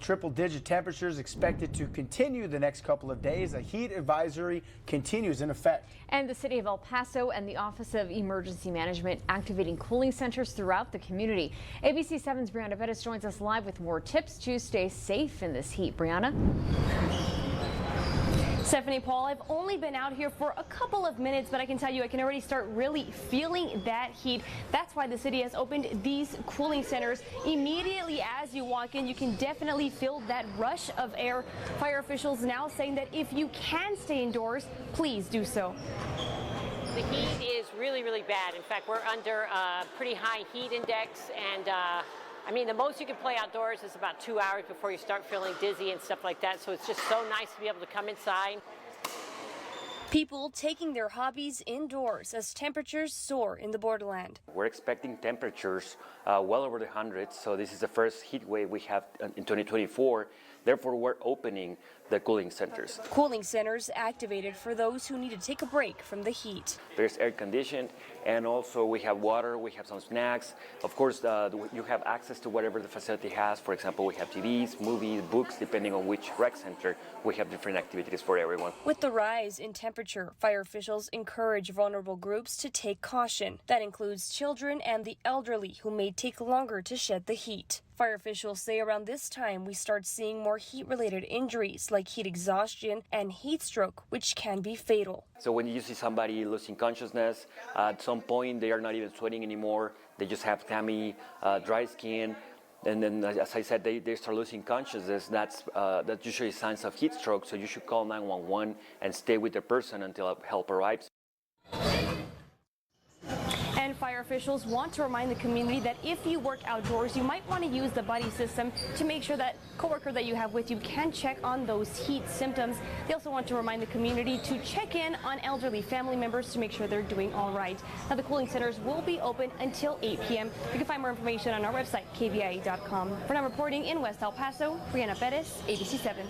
Triple-digit temperatures expected to continue the next couple of days. A heat advisory continues in effect. And the city of El Paso and the Office of Emergency Management activating cooling centers throughout the community. ABC-7's Brianna Bettis joins us live with more tips to stay safe in this heat. Brianna? Stephanie, Paul, I've only been out here for a couple of minutes, but I can tell you I can already start really feeling that heat. That's why the city has opened these cooling centers. Immediately as you walk in, you can definitely feel that rush of air. Fire officials now saying that if you can stay indoors, please do so. The heat is really, really bad. In fact, we're under a pretty high heat index, and I mean, the most you can play outdoors is about 2 hours before you start feeling dizzy and stuff like that. So it's just so nice to be able to come inside. People taking their hobbies indoors as temperatures soar in the borderland. We're expecting temperatures well over the hundreds. So this is the first heat wave we have in 2024. Therefore, we're opening the cooling centers. Cooling centers activated for those who need to take a break from the heat. There's air conditioned, and also we have water, we have some snacks. Of course, you have access to whatever the facility has. For example, we have TVs, movies, books, depending on which rec center. We have different activities for everyone. With the rise in temperature, fire officials encourage vulnerable groups to take caution. That includes children and the elderly who may take longer to shed the heat. Fire officials say around this time we start seeing more heat-related injuries like heat exhaustion and heat stroke, which can be fatal. So when you see somebody losing consciousness, at some point they are not even sweating anymore. They just have clammy, dry skin. And then, as I said, they start losing consciousness. That's usually signs of heat stroke. So you should call 911 and stay with the person until help arrives. And fire officials want to remind the community that if you work outdoors, you might want to use the buddy system to make sure that coworker that you have with you can check on those heat symptoms. They also want to remind the community to check in on elderly family members to make sure they're doing all right. Now, the cooling centers will be open until 8 p.m. You can find more information on our website, kvia.com. For now, reporting in West El Paso, Brianna Bettis, ABC 7.